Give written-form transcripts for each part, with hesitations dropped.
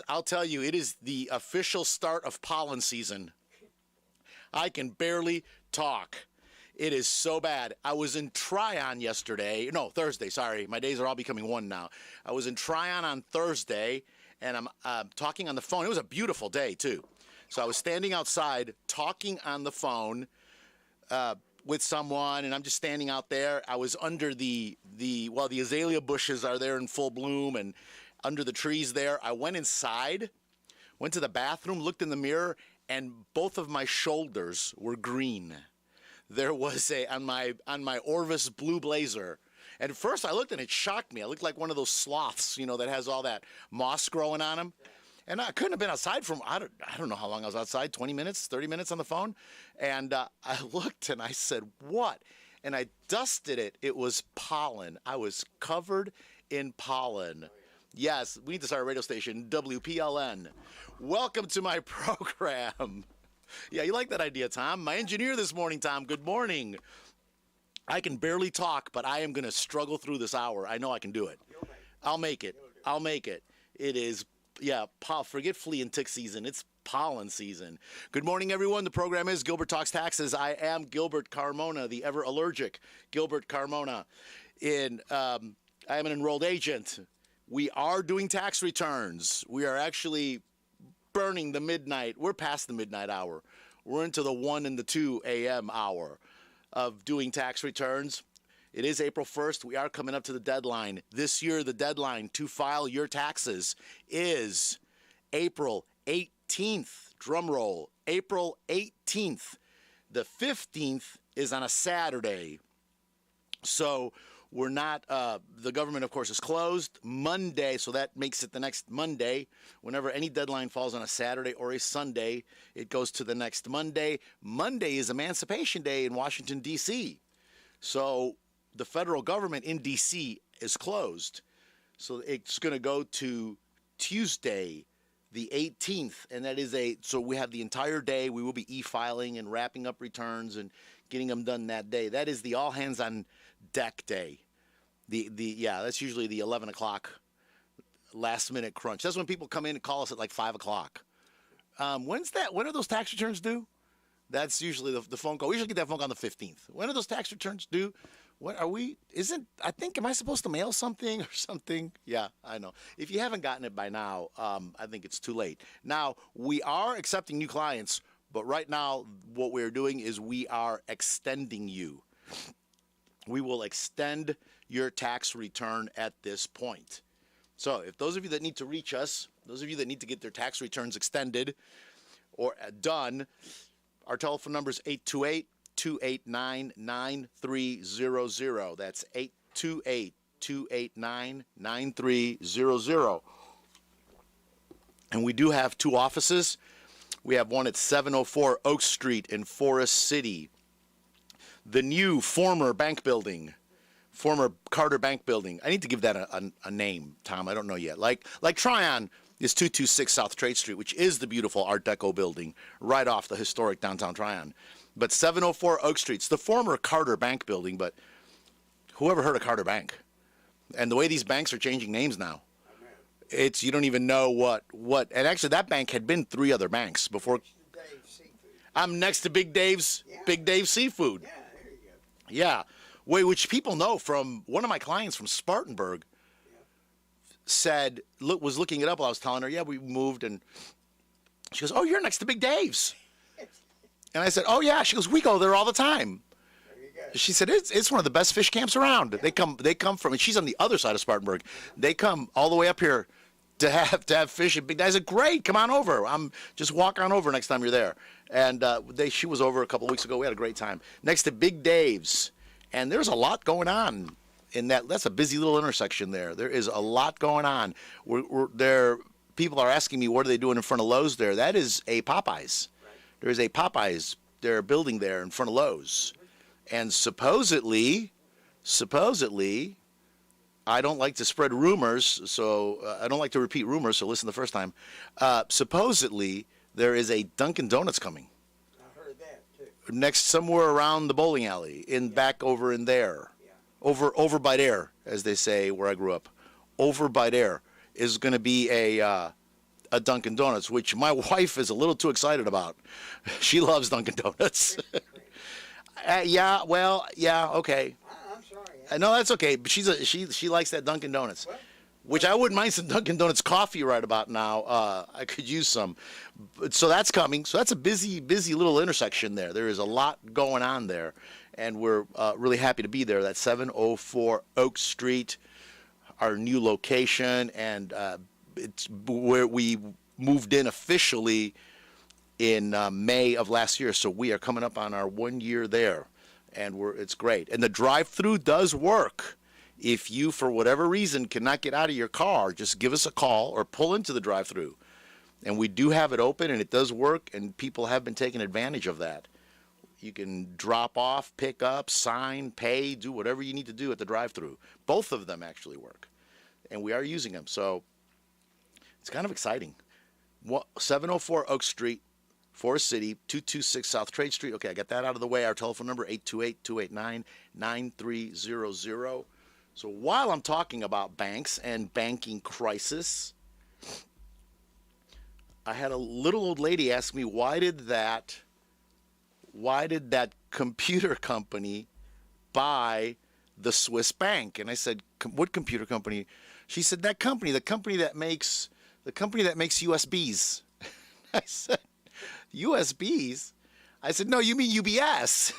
I'll tell you, it is the official start of pollen season. I can barely talk. It is so bad. I was in Thursday, sorry. My days are all becoming one now. I was in Tryon on Thursday, and I'm talking on the phone. It was a beautiful day, too. So I was standing outside talking on the phone with someone, and I'm just standing out there. I was under the azalea bushes are there in full bloom, and under the trees there. I went inside, went to the bathroom, looked in the mirror, and both of my shoulders were green. There was on my Orvis blue blazer. And at first I looked and it shocked me. I looked like one of those sloths, that has all that moss growing on them. And I couldn't have been outside I don't know how long I was outside, 20 minutes, 30 minutes on the phone. And I looked and I said, what? And I dusted it. It was pollen. I was covered in pollen. Yes, we need to start a radio station, WPLN. Welcome to my program. Yeah, you like that idea, Tom. My engineer this morning, Tom, good morning. I can barely talk, but I am going to struggle through this hour. I know I can do it. I'll make it. I'll make it. It is, forget flea and tick season. It's pollen season. Good morning, everyone. The program is Gilbert Talks Taxes. I am Gilbert Carmona, the ever-allergic Gilbert Carmona. I am an enrolled agent. We are doing tax returns. We are actually burning the midnight. We're past the midnight hour. We're into the 1 and the 2 a.m. hour of doing tax returns. It is April 1st. We are coming up to the deadline. This year, the deadline to file your taxes is April 18th. Drum roll. April 18th. The 15th is on a Saturday. So we're not, the government, of course, is closed Monday, so that makes it the next Monday. Whenever any deadline falls on a Saturday or a Sunday, it goes to the next Monday. Monday is Emancipation Day in Washington, D.C. So the federal government in D.C. is closed. So it's going to go to Tuesday, the 18th, and that is so we have the entire day. We will be e-filing and wrapping up returns and getting them done that day. That is the all hands on deck day. That's usually the 11 o'clock last minute crunch. That's when people come in and call us at like 5 o'clock. When's that? When are those tax returns due? That's usually the phone call. We usually get that phone call on the 15th. When are those tax returns due? What are we? Am I supposed to mail something or something? Yeah, I know. If you haven't gotten it by now, I think it's too late. Now, we are accepting new clients, but right now what we're doing is we are extending you. We will extend your tax return at this point. So if those of you that need to reach us, those of you that need to get their tax returns extended or done, our telephone number is 828-289-9300. That's 828-289-9300. And we do have two offices. We have one at 704 Oak Street in Forest City. The new former Carter Bank building. I need to give that a name, Tom. I don't know yet. Like Tryon is 226 South Trade Street, which is the beautiful Art Deco building right off the historic downtown Tryon. But 704 Oak Street, it's the former Carter Bank building, but whoever heard of Carter Bank? And the way these banks are changing names now, you don't even know what. And actually, that bank had been 3 other banks before. I'm next to Big Dave's Seafood. Yeah, there you go. Yeah, which people know from one of my clients from Spartanburg. Was looking it up while I was telling her, we moved, and she goes, oh, you're next to Big Dave's. And I said, oh, yeah. She goes, we go there all the time. There you go. She said, it's one of the best fish camps around. Yeah. They come from, and she's on the other side of Spartanburg. They come all the way up here to have fish at Big Dave's. I said, great, come on over. Just walk on over next time you're there. And she was over a couple of weeks ago. We had a great time. Next to Big Dave's. And there's a lot going on in that's a busy little intersection there. There is a lot going on. People are asking me, what are they doing in front of Lowe's there? That is a Popeyes. Right. There's a Popeyes. They're building there in front of Lowe's. And supposedly, I don't like to spread rumors, so I don't like to repeat rumors, so listen the first time. Supposedly, there is a Dunkin' Donuts coming. I heard that, too. Next, somewhere around the bowling alley, back over in there. Yeah. Over by there, as they say where I grew up. Over by there is going to be a a Dunkin' Donuts, which my wife is a little too excited about. She loves Dunkin' Donuts. Yeah, well, yeah, okay. I'm sorry. No, that's okay. But she likes that Dunkin' Donuts, Well, which I wouldn't mind some Dunkin' Donuts coffee right about now. I could use some. So that's coming. So that's a busy little intersection there. There is a lot going on there, and we're really happy to be there. That's 704 Oak Street, our new location, and it's where we moved in officially in May of last year. So we are coming up on our 1 year there, and it's great. And the drive-through does work. If you, for whatever reason, cannot get out of your car, just give us a call or pull into the drive-through. And we do have it open, and it does work, and people have been taking advantage of that. You can drop off, pick up, sign, pay, do whatever you need to do at the drive-through. Both of them actually work, and we are using them. So it's kind of exciting. 704 Oak Street, Forest City, 226 South Trade Street. Okay, I got that out of the way. Our telephone number, 828-289-9300. So while I'm talking about banks and banking crisis, I had a little old lady ask me, why did that computer company buy the Swiss bank? And I said, what computer company? She said, that company, the company that makes USBs. I said, USBs? I said, no, you mean UBS.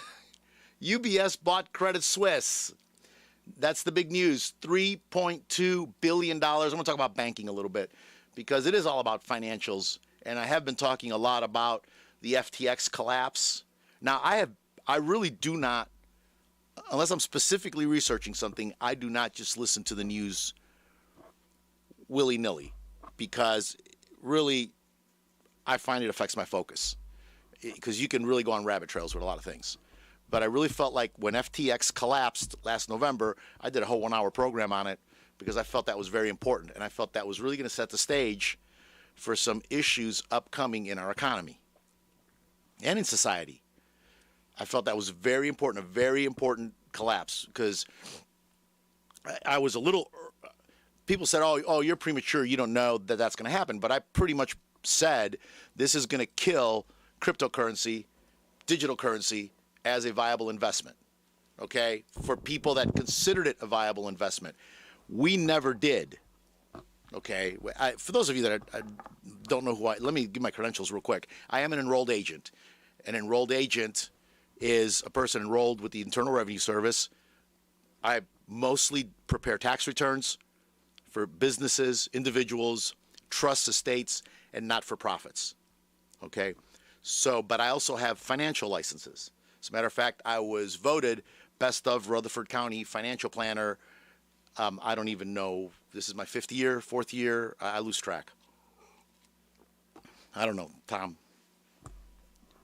UBS bought Credit Suisse. That's the big news. $3.2 billion. I'm going to talk about banking a little bit because it is all about financials. And I have been talking a lot about the FTX collapse. Now, I really do not, unless I'm specifically researching something, I do not just listen to the news willy-nilly because really I find it affects my focus because you can really go on rabbit trails with a lot of things. But I really felt like when FTX collapsed last November, I did a whole 1 hour program on it because I felt that was very important. And I felt that was really going to set the stage for some issues upcoming in our economy and in society. I felt that was very important, a very important collapse because I was a little, people said, oh, you're premature. You don't know that that's going to happen. But I pretty much said this is going to kill cryptocurrency, digital currency, as a viable investment, okay, for people that considered it a viable investment. We never did, okay? For those of you that don't know let me give my credentials real quick. I am an enrolled agent. An enrolled agent is a person enrolled with the Internal Revenue Service. I mostly prepare tax returns for businesses, individuals, trusts, estates, and not-for-profits, okay? So, but I also have financial licenses. As a matter of fact, I was voted Best of Rutherford County Financial Planner. I don't even know. This is my fourth year. I lose track. I don't know, Tom.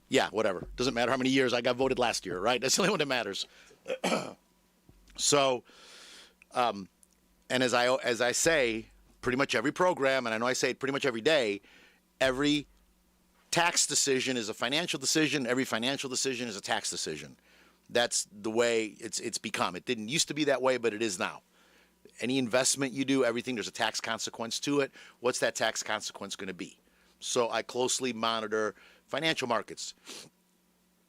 Yeah, whatever. Doesn't matter how many years. I got voted last year, right? That's the only one that matters. So, and as I say, pretty much every program, and I know I say it pretty much every day, every tax decision is a financial decision. Every financial decision is a tax decision. That's the way it's become. It didn't used to be that way, but it is now. Any investment you do, everything, there's a tax consequence to it. What's that tax consequence going to be? So I closely monitor financial markets.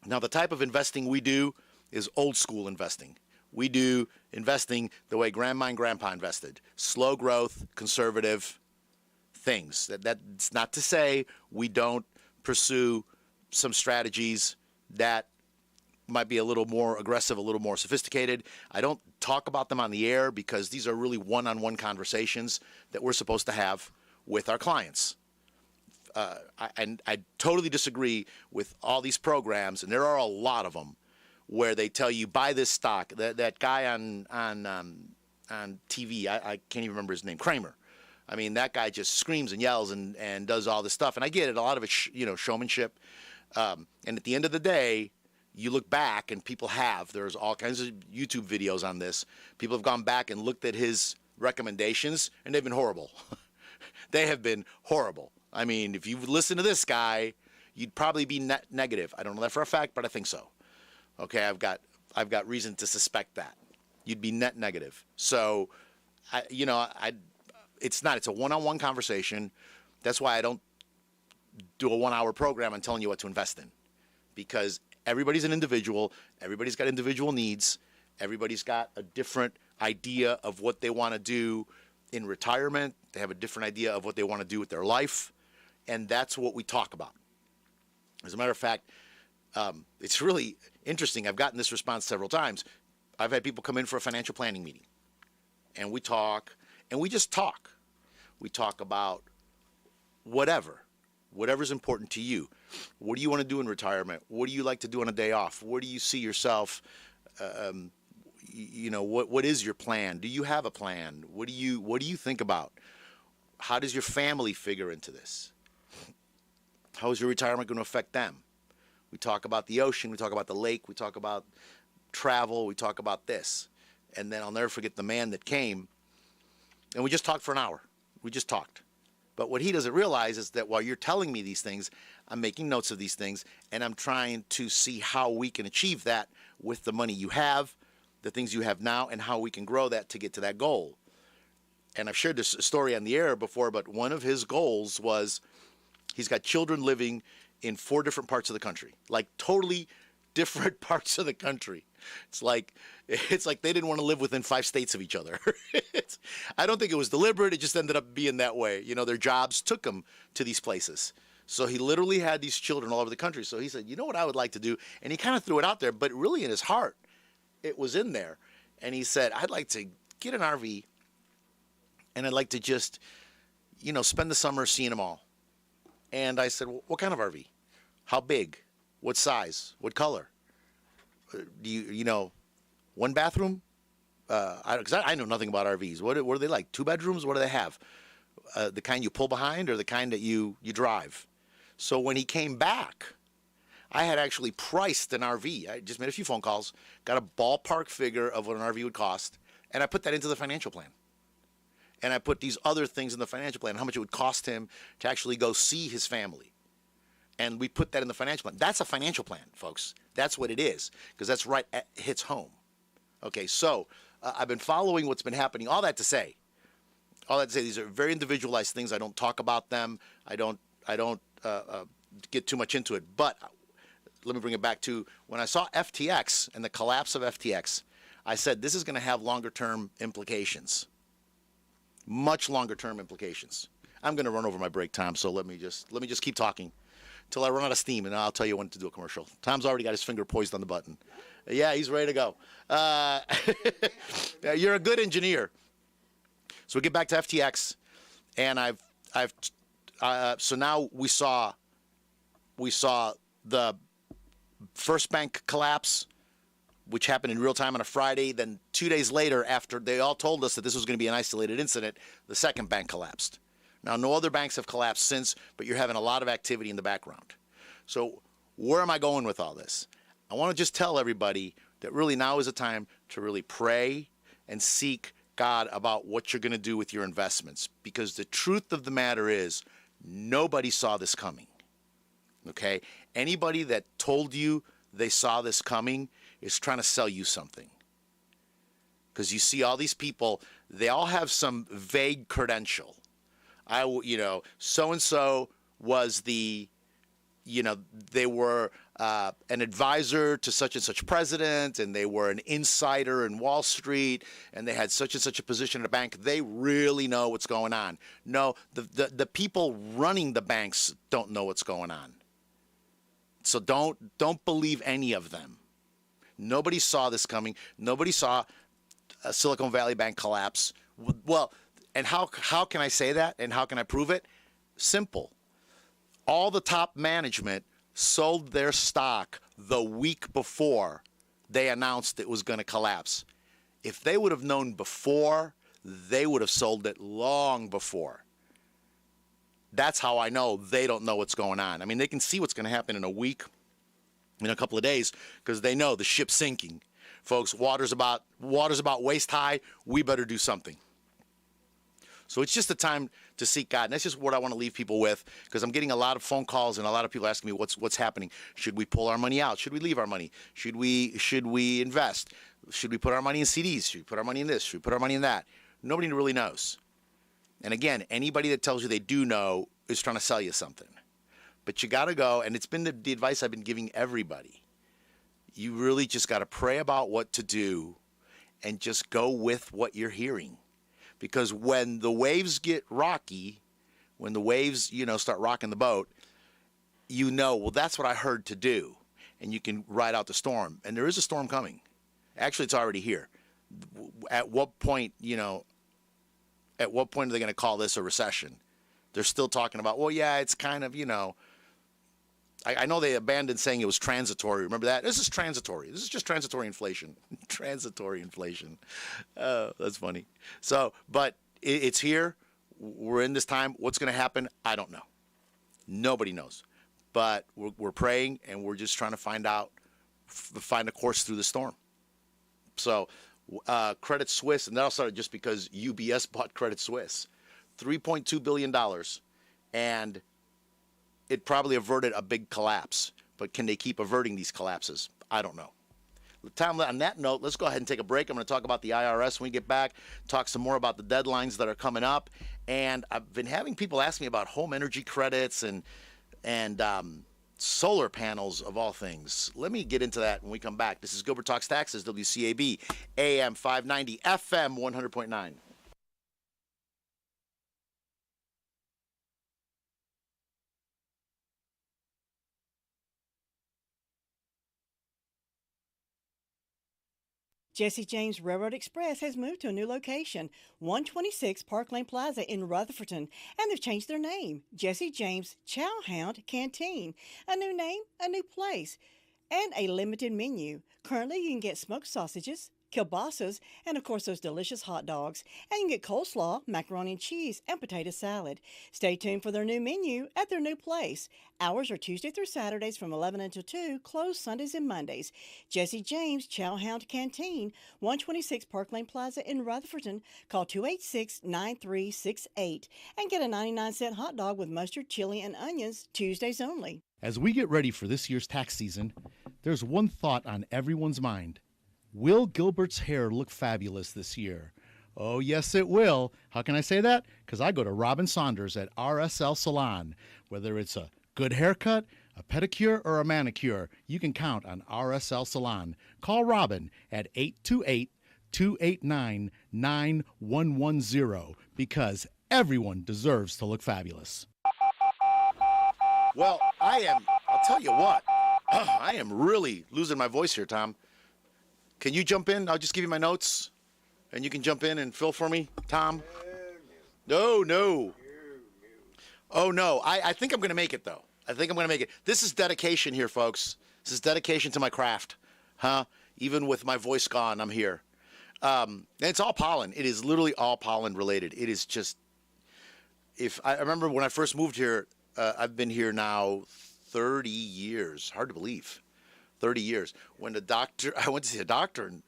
Now, the type of investing we do is old school investing. We do investing the way Grandma and Grandpa invested. Slow growth, conservative things. That's not to say we don't pursue some strategies that might be a little more aggressive, a little more sophisticated. I don't talk about them on the air because these are really one-on-one conversations that we're supposed to have with our clients. And I totally disagree with all these programs, and there are a lot of them, where they tell you buy this stock. That guy on TV, I can't even remember his name, Kramer. I mean, that guy just screams and yells and does all this stuff. And I get it, a lot of it, showmanship. And at the end of the day, you look back and there's all kinds of YouTube videos on this. People have gone back and looked at his recommendations, and they've been horrible. They have been horrible. I mean, if you listen to this guy, you'd probably be negative. I don't know that for a fact, but I think so. Okay, I've got reason to suspect that. You'd be net negative. So, it's a one-on-one conversation That's why I don't do a 1-hour program on telling you what to invest in, because everybody's an individual. Everybody's got individual needs. Everybody's got a different idea of what they want to do in retirement. They have a different idea of what they want to do with their life. And that's what we talk about. As a matter of fact, it's really interesting. I've gotten this response several times. I've had people come in for a financial planning meeting, and we talk, and we just talk. We talk about whatever's important to you. What do you want to do in retirement? What do you like to do on a day off? Where do you see yourself? What is your plan? Do you have a plan? What do you think about? How does your family figure into this? How is your retirement going to affect them? We talk about the ocean. We talk about the lake. We talk about travel. We talk about this. And then I'll never forget the man that came, and we just talked for an hour. We just talked. But what he doesn't realize is that while you're telling me these things, I'm making notes of these things, and I'm trying to see how we can achieve that with the money you have, the things you have now, and how we can grow that to get to that goal. And I've shared this story on the air before, but one of his goals was he's got children living in 4 different parts of the country, like totally different parts of the country. It's like they didn't want to live within 5 states of each other. I don't think it was deliberate. It just ended up being that way. Their jobs took them to these places. So he literally had these children all over the country. So he said, you know what I would like to do? And he kind of threw it out there, but really in his heart, it was in there. And he said, I'd like to get an RV, and I'd like to just, spend the summer seeing them all. And I said, well, what kind of RV? How big? What size? What color? Do you, 1 bathroom? Because I know nothing about RVs. What are they like? 2 bedrooms? What do they have? The kind you pull behind, or the kind that you drive? So when he came back, I had actually priced an RV. I just made a few phone calls, got a ballpark figure of what an RV would cost, and I put that into the financial plan. And I put these other things in the financial plan, how much it would cost him to actually go see his family. And we put that in the financial plan. That's a financial plan, folks. That's what it is, because that's right at hits home. Okay, so I've been following what's been happening. All that to say, these are very individualized things. I don't talk about them. I don't get too much into it. But let me bring it back to when I saw FTX and the collapse of FTX. I said this is going to have longer-term implications, much longer-term implications. I'm going to run over my break time, so let me just keep talking till I run out of steam, and I'll tell you when to do a commercial. Tom's already got his finger poised on the button. Yeah, he's ready to go. You're a good engineer. So we get back to FTX, and so now we saw the first bank collapse, which happened in real time on a Friday. Then 2 days later, after they all told us that this was going to be an isolated incident, the second bank collapsed. Now, no other banks have collapsed since, but you're having a lot of activity in the background. So where am I going with all this? I want to just tell everybody that really now is a time to really pray and seek God about what you're going to do with your investments, because the truth of the matter is nobody saw this coming. Okay? Anybody that told you they saw this coming is trying to sell you something. Because you see all these people, they all have some vague credential. So-and-so was they were an advisor to such and such president, and they were an insider in Wall Street, and they had such and such a position at a bank. They really know what's going on. No, the people running the banks don't know what's going on. So don't believe any of them. Nobody saw this coming. Nobody saw a Silicon Valley Bank collapse. Well, and how can I say that, and how can I prove it? Simple. All the top management sold their stock the week before they announced it was going to collapse. If they would have known before, they would have sold it long before. That's how I know they don't know what's going on. I mean, they can see what's going to happen in a week, in a couple of days, because they know the ship's sinking. Folks, water's about waist high. We better do something. So it's just a time to seek God. And that's just what I want to leave people with, because I'm getting a lot of phone calls and a lot of people asking me what's happening. Should we pull our money out? Should we leave our money? Should we invest? Should we put our money in CDs? Should we put our money in this? Should we put our money in that? Nobody really knows. And again, anybody that tells you they do know is trying to sell you something. But you got to go, and it's been the advice I've been giving everybody. You really just got to pray about what to do and just go with what you're hearing. Because when the waves get rocky, when the waves, start rocking the boat, well, that's what I heard to do. And you can ride out the storm. And there is a storm coming. Actually, it's already here. At what point are they going to call this a recession? They're still talking about, well, yeah, it's kind of, I know they abandoned saying it was transitory. Remember that? This is transitory. This is just transitory inflation. Transitory inflation. That's funny. So, but it's here. We're in this time. What's going to happen? I don't know. Nobody knows. But we're praying, and we're just trying to find a course through the storm. So, Credit Suisse, and that all started just because UBS bought Credit Suisse. $3.2 billion. And it probably averted a big collapse. But can they keep averting these collapses? I don't know. Tom, on that note, let's go ahead and take a break. I'm going to talk about the IRS when we get back, talk some more about the deadlines that are coming up. And I've been having people ask me about home energy credits and solar panels, of all things. Let me get into that when we come back. This is Gilbert Talks Taxes, WCAB, AM 590, FM 100.9. Jesse James Railroad Express has moved to a new location, 126 Park Lane Plaza in Rutherfordton, and they've changed their name, Jesse James Chowhound Canteen. A new name, a new place, and a limited menu. Currently, you can get smoked sausages, kielbasa's, and of course those delicious hot dogs. And you can get coleslaw, macaroni and cheese, and potato salad. Stay tuned for their new menu at their new place. Hours are Tuesday through Saturdays from 11 until 2, closed Sundays and Mondays. Jesse James Chowhound Canteen, 126 Park Lane Plaza in Rutherfordton. Call 286-9368 and get a 99-cent hot dog with mustard, chili, and onions, Tuesdays only. As we get ready for this year's tax season, there's one thought on everyone's mind. Will Gilbert's hair look fabulous this year? Oh, yes, it will. How can I say that? Because I go to Robin Saunders at RSL Salon. Whether it's a good haircut, a pedicure, or a manicure, you can count on RSL Salon. Call Robin at 828-289-9110 because everyone deserves to look fabulous. Well, I'll tell you what, I am really losing my voice here, Tom. Can you jump in? I'll just give you my notes, and you can jump in and fill for me, Tom. No. Oh, no. I think I'm going to make it, though. I think I'm going to make it. This is dedication here, folks. This is dedication to my craft. Even with my voice gone, I'm here. And it's all pollen. It is literally all pollen related. It is just, I remember when I first moved here, I've been here now 30 years. Hard to believe. 30 years. I went to see a doctor, and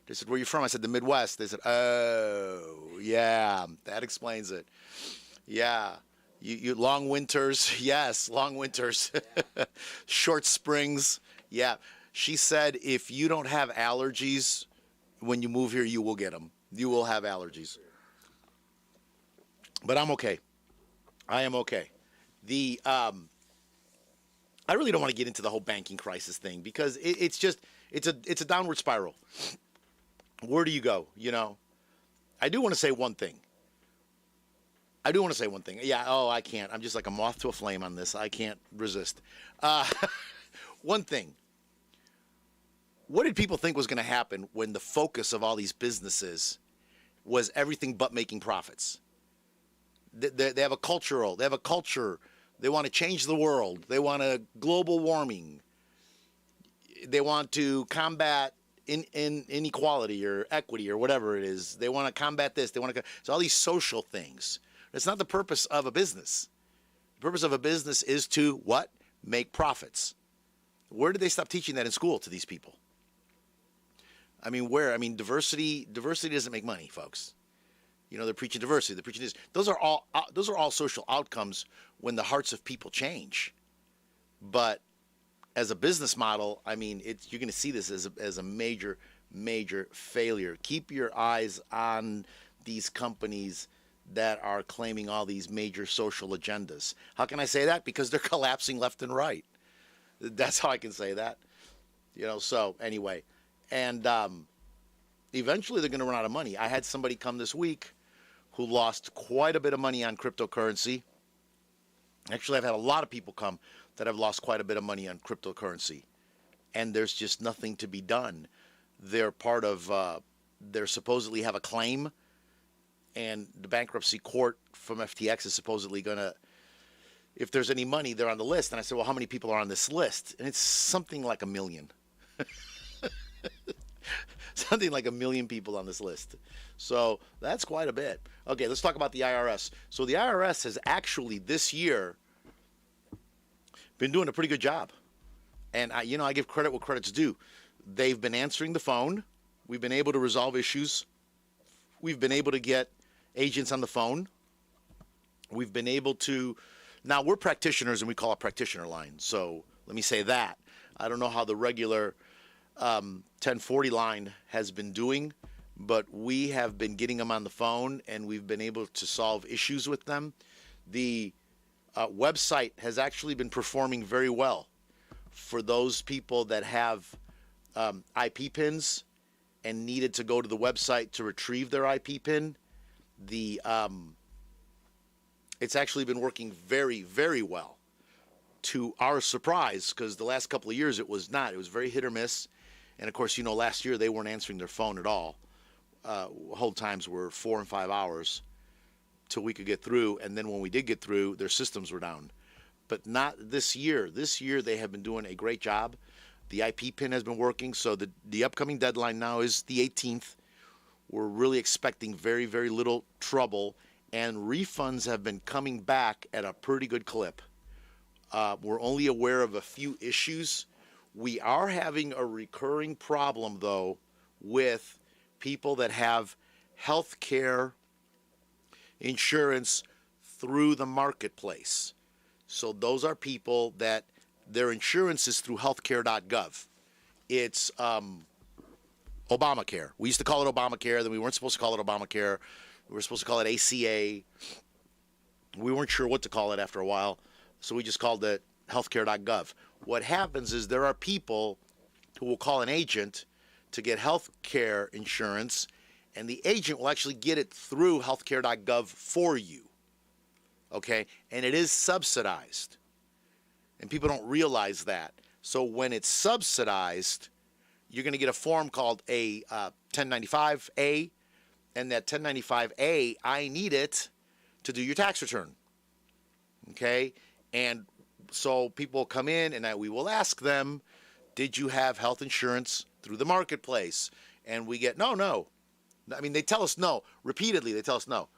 they said, where are you from? I said, the Midwest. They said, oh, yeah, that explains it. Yeah. You long winters. Yes, long winters. Short springs. Yeah. She said, if you don't have allergies when you move here, you will get them. You will have allergies. But I'm okay. I am okay. I really don't want to get into the whole banking crisis thing because it's a downward spiral. Where do you go? I do want to say one thing. Yeah. Oh, I can't. I'm just like a moth to a flame on this. I can't resist. One thing. What did people think was going to happen when the focus of all these businesses was everything but making profits? They have a culture. They want to change the world. They want global warming. They want to combat inequality or equity or whatever it is. They want to combat this. So all these social things. It's not the purpose of a business. The purpose of a business is to what? Make profits. Where did they stop teaching that in school to these people? Where? Diversity doesn't make money, folks. They're preaching diversity. They're preaching this. Those are all social outcomes when the hearts of people change. But as a business model, you're going to see this as a major failure. Keep your eyes on these companies that are claiming all these major social agendas. How can I say that? Because they're collapsing left and right. That's how I can say that. So anyway, and eventually they're going to run out of money. I had somebody come this week who lost quite a bit of money on cryptocurrency. Actually, I've had a lot of people come that have lost quite a bit of money on cryptocurrency, and there's just nothing to be done. They're part of, they're supposedly have a claim, and the bankruptcy court from FTX is supposedly going to, if there's any money, they're on the list. And I said, well, how many people are on this list? And it's something like 1 million. Something like 1 million people on this list. So that's quite a bit. Okay, let's talk about the IRS. So the IRS has actually this year been doing a pretty good job. And I give credit what credit's due. They've been answering the phone. We've been able to resolve issues. We've been able to get agents on the phone. We've been able to, now we're practitioners and we call it practitioner line. So let me say that. I don't know how the regular 1040 line has been doing, but we have been getting them on the phone and we've been able to solve issues with them. The website has actually been performing very well for those people that have IP pins and needed to go to the website to retrieve their IP pin. It's actually been working very, very well to our surprise, because the last couple of years it was not. It was very hit or miss. And of course, last year they weren't answering their phone at all. Hold times were 4 and 5 hours till we could get through. And then when we did get through, their systems were down. But not this year. This year they have been doing a great job. The IP pin has been working. So the upcoming deadline now is the 18th. We're really expecting very, very little trouble. And refunds have been coming back at a pretty good clip. We're only aware of a few issues. We are having a recurring problem, though, with people that have health care insurance through the marketplace. So those are people that their insurance is through healthcare.gov. It's Obamacare. We used to call it Obamacare, then we weren't supposed to call it Obamacare. We were supposed to call it ACA. We weren't sure what to call it after a while, so we just called it healthcare.gov. What happens is there are people who will call an agent to get health care insurance, and the agent will actually get it through healthcare.gov for you. Okay? And it is subsidized. And people don't realize that. So when it's subsidized, you're going to get a form called a 1095A, and that 1095A, I need it to do your tax return. Okay? And so people come in and we will ask them, did you have health insurance through the marketplace? And we get, no. I mean, they tell us no. Repeatedly, they tell us no.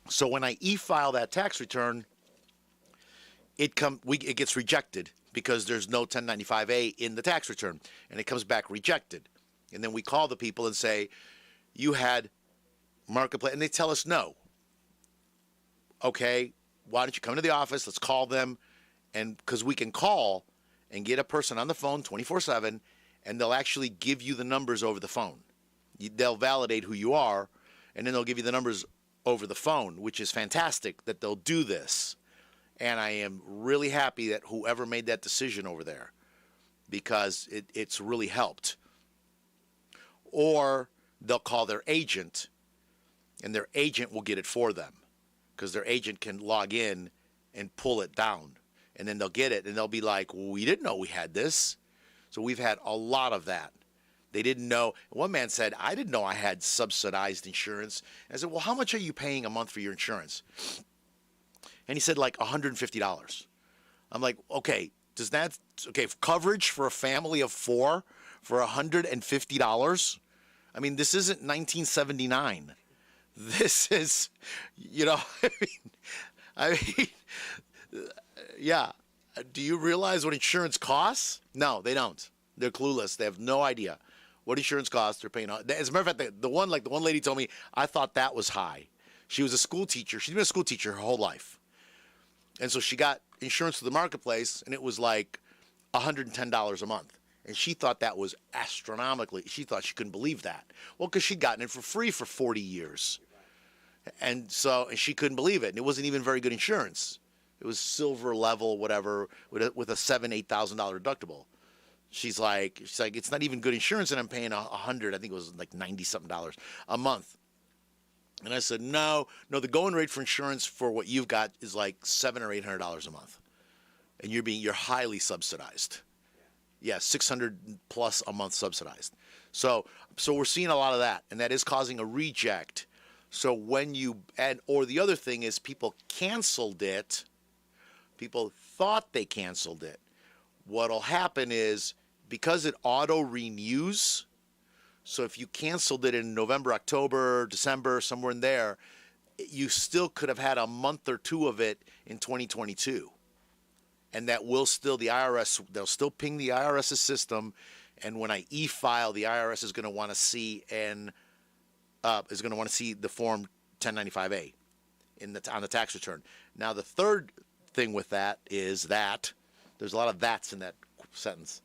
So when I e-file that tax return, it gets rejected because there's no 1095A in the tax return. And it comes back rejected. And then we call the people and say, you had marketplace, and they tell us no. Okay, why don't you come to the office? Let's call them, and because we can call and get a person on the phone 24/7, and they'll actually give you the numbers over the phone. They'll validate who you are, and then they'll give you the numbers over the phone, which is fantastic that they'll do this. And I am really happy that whoever made that decision over there, because it's really helped. Or they'll call their agent, and their agent will get it for them, because their agent can log in and pull it down. And then they'll get it, and they'll be like, well, we didn't know we had this. So we've had a lot of that. They didn't know. One man said, I didn't know I had subsidized insurance. And I said, well, how much are you paying a month for your insurance? And he said, like $150. I'm like, okay, coverage for a family of 4 for $150? I mean, this isn't 1979. This is, yeah. Do you realize what insurance costs? No, they don't. They're clueless. They have no idea what insurance costs. They're paying. As a matter of fact, the one lady told me, I thought that was high. She was a school teacher. She's been a school teacher her whole life. And so she got insurance through the marketplace, and it was like $110 a month. And she thought that was astronomically. She thought she couldn't believe that. Well, because she'd gotten it for free for 40 years. And she couldn't believe it. And it wasn't even very good insurance. It was silver level, whatever, with a $7,000-$8,000 deductible. She's like, it's not even good insurance, and I'm paying $100. I think it was like $90-something a month. And I said, no, the going rate for insurance for what you've got is like $700 or $800 a month, and you're highly subsidized. Yeah, $600 plus a month subsidized. So we're seeing a lot of that, and that is causing a reject. So when or the other thing is people canceled it. People thought they canceled it. What'll happen is because it auto renews. So if you canceled it in November, October, December, somewhere in there, you still could have had a month or two of it in 2022. And that will still, they'll still ping the IRS's system. And when I e-file, the IRS is going to want to see the form 1095A on the tax return. Now, the third thing with that is that there's a lot of that's in that sentence.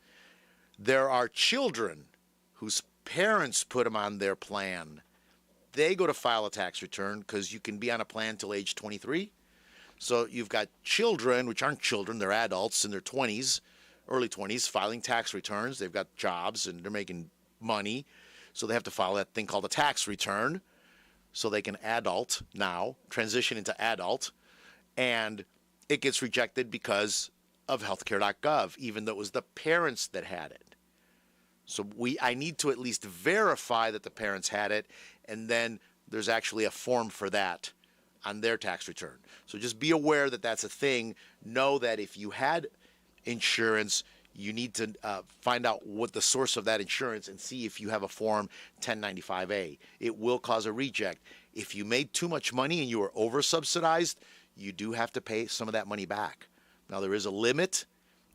There are children whose parents put them on their plan. They go to file a tax return because you can be on a plan till age 23. So you've got children, which aren't children, they're adults in their 20s, early 20s, filing tax returns. They've got jobs and they're making money. So they have to file that thing called a tax return so they can transition into adult. And it gets rejected because of healthcare.gov, even though it was the parents that had it. So I need to at least verify that the parents had it, and then there's actually a form for that on their tax return. So just be aware that that's a thing. Know that if you had insurance, you need to find out what the source of that insurance and see if you have a form 1095A. It will cause a reject. If you made too much money and you were over-subsidized, you do have to pay some of that money back. Now, there is a limit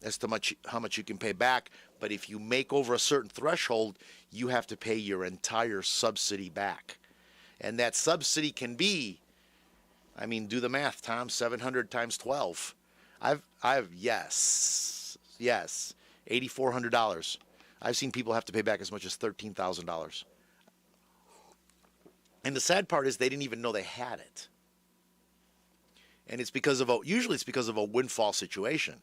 as to how much you can pay back, but if you make over a certain threshold, you have to pay your entire subsidy back. And that subsidy can be, do the math, Tom, 700 times 12. Yes, $8,400. I've seen people have to pay back as much as $13,000. And the sad part is they didn't even know they had it. And usually it's because of a windfall situation.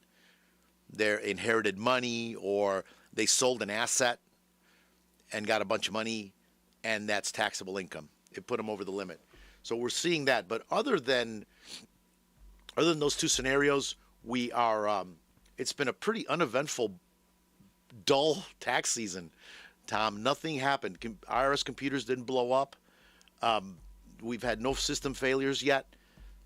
They inherited money, or they sold an asset and got a bunch of money, and that's taxable income. It put them over the limit. So we're seeing that. But other than those two scenarios, it's been a pretty uneventful, dull tax season, Tom. Nothing happened. IRS computers didn't blow up. We've had no system failures yet.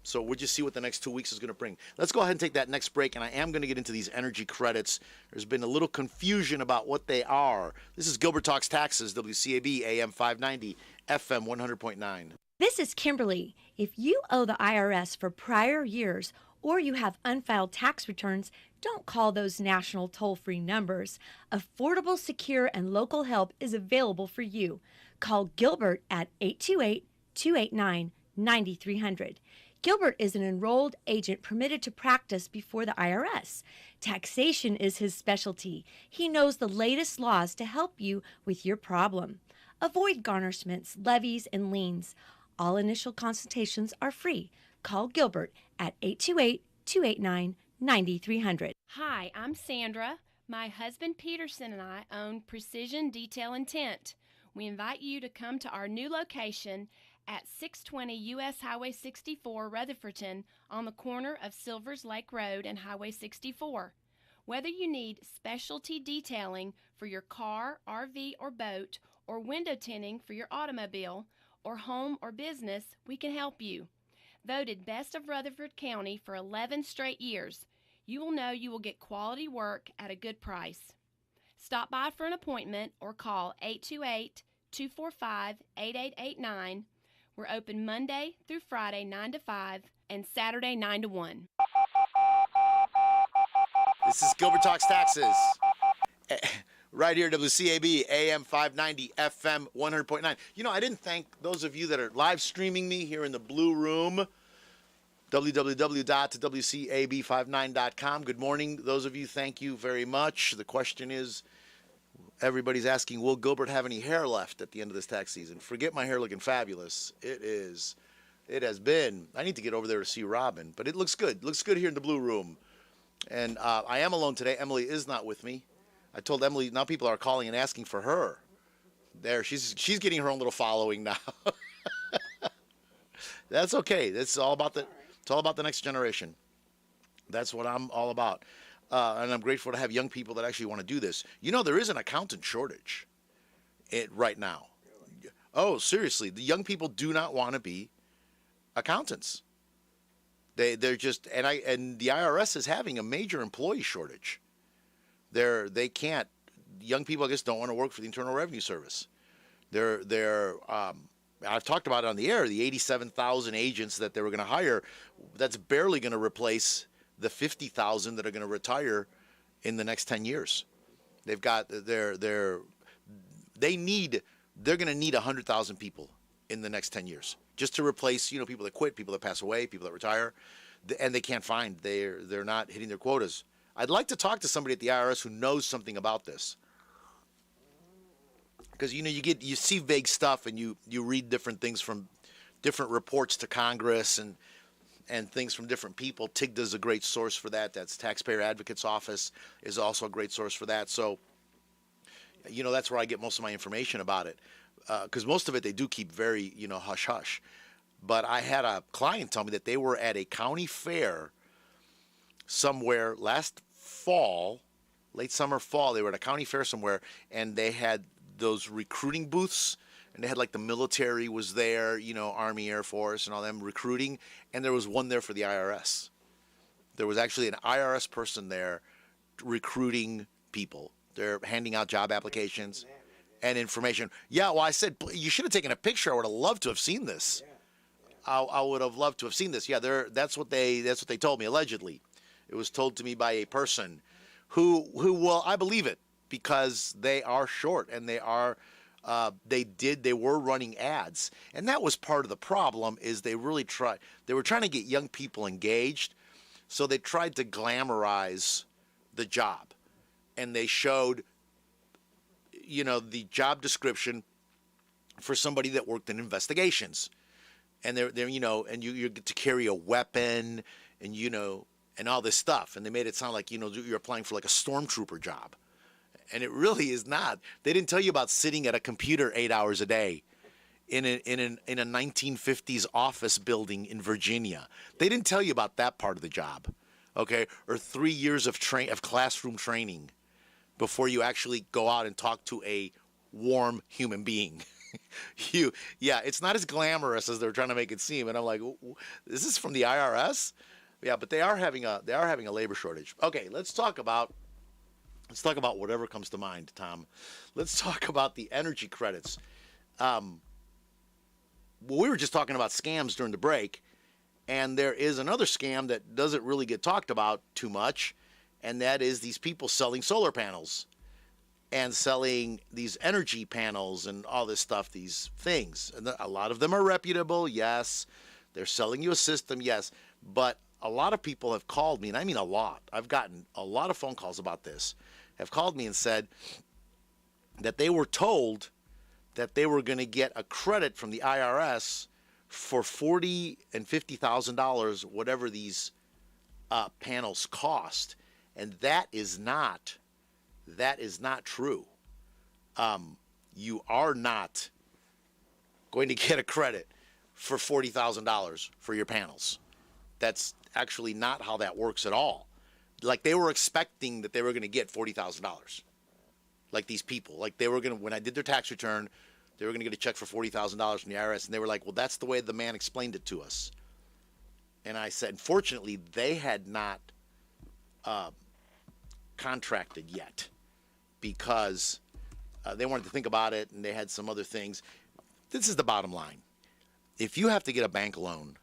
So we'll just see what the next 2 weeks is going to bring. Let's go ahead and take that next break, and I am going to get into these energy credits. There's been a little confusion about what they are. This is Gilbert Talks Taxes, WCAB, AM 590, FM 100.9. This is Kimberly. If you owe the IRS for prior years or you have unfiled tax returns, don't call those national toll-free numbers. Affordable, secure, and local help is available for you. Call Gilbert at 828-289-9300. Gilbert is an enrolled agent permitted to practice before the IRS. Taxation is his specialty. He knows the latest laws to help you with your problem. Avoid garnishments, levies, and liens. All initial consultations are free. Call Gilbert at 828-289-9300. Hi, I'm Sandra. My husband Peterson and I own Precision Detail and Tint. We invite you to come to our new location at 620 U.S. Highway 64, Rutherfordton, on the corner of Silvers Lake Road and Highway 64. Whether you need specialty detailing for your car, RV, or boat, or window tinting for your automobile, or home or business, we can help you. Voted Best of Rutherford County for 11 straight years, you will know you will get quality work at a good price. Stop by for an appointment or call 828-245-8889. We're open Monday through Friday 9 to 5 and Saturday 9 to 1. This is Gilbert Talks Taxes. Right here, WCAB, AM 590, FM 100.9. I didn't thank those of you that are live streaming me here in the Blue Room, www.wcab59.com. Good morning, those of you. Thank you very much. The question is, everybody's asking, will Gilbert have any hair left at the end of this tax season? Forget my hair looking fabulous. It is It has been. I need to get over there to see Robin, but it looks good. Looks good here in the Blue Room. And I am alone today. Emily is not with me. I told Emily, now people are calling and asking for her. There, she's getting her own little following now. That's okay. It's all about the next generation. That's what I'm all about. And I'm grateful to have young people that actually want to do this. You know, there is an accountant shortage right now. Oh, seriously, the young people do not want to be accountants. They're just, and the IRS is having a major employee shortage. They can't. Young people, I guess, don't want to work for the Internal Revenue Service. I've talked about it on the air. The 87,000 agents that they were going to hire, that's barely going to replace the 50,000 that are going to retire in the next 10 years. They've got they're going to need 100,000 people in the next 10 years just to replace, people that quit, people that pass away, people that retire, and they can't find. They're not hitting their quotas. I'd like to talk to somebody at the IRS who knows something about this. Because you see vague stuff and you read different things from different reports to Congress and things from different people. TIGDA is a great source for that. That's Taxpayer Advocate's Office is also a great source for that. So, that's where I get most of my information about it. Because most of it they do keep very, hush hush. But I had a client tell me that they were at a county fair somewhere last fall, late summer, fall. They were at a county fair somewhere, and they had those recruiting booths, and they had like the military was there, Army, Air Force, and all them recruiting, and there was one there for the IRS. There was actually an IRS person there recruiting people. They're handing out job applications and information. Yeah, well, I said you should have taken a picture. I would have loved to have seen this. I would have loved to have seen this. Yeah, that's what they told me. Allegedly, it was told to me by a person who well, I believe it because they are short and they were running ads, and that was part of the problem. Is they were trying to get young people engaged, so they tried to glamorize the job, and they showed the job description for somebody that worked in investigations. And they're and you get to carry a weapon and and all this stuff, and they made it sound like you're applying for like a stormtrooper job, and it really is not. They didn't tell you about sitting at a computer 8 hours a day in a 1950s office building in Virginia. They didn't tell you about that part of the job, okay? Or 3 years of classroom training before you actually go out and talk to a warm human being. It's not as glamorous as they're trying to make it seem. And I'm like, is this from the IRS? Yeah, but they are having a labor shortage. Okay, let's talk about whatever comes to mind, Tom. Let's talk about the energy credits. Well, we were just talking about scams during the break, and there is another scam that doesn't really get talked about too much, and that is these people selling solar panels and selling these energy panels and all this stuff, these things. And a lot of them are reputable, yes. They're selling you a system, yes. But a lot of people have called me, and I mean a lot. I've gotten a lot of phone calls about this, have called me and said that they were told that they were going to get a credit from the IRS for $40,000 and $50,000, whatever these panels cost. And that is not true. You are not going to get a credit for $40,000 for your panels. That's actually not how that works at all. Like they were expecting that they were going to get $40,000. Like these people, like they were going to, when I did their tax return, they were going to get a check for $40,000 from the IRS, and they were like, well, that's the way the man explained it to us. And I said, unfortunately, they had not contracted yet because they wanted to think about it, and they had some other things. This is the bottom line. If you have to get a bank loan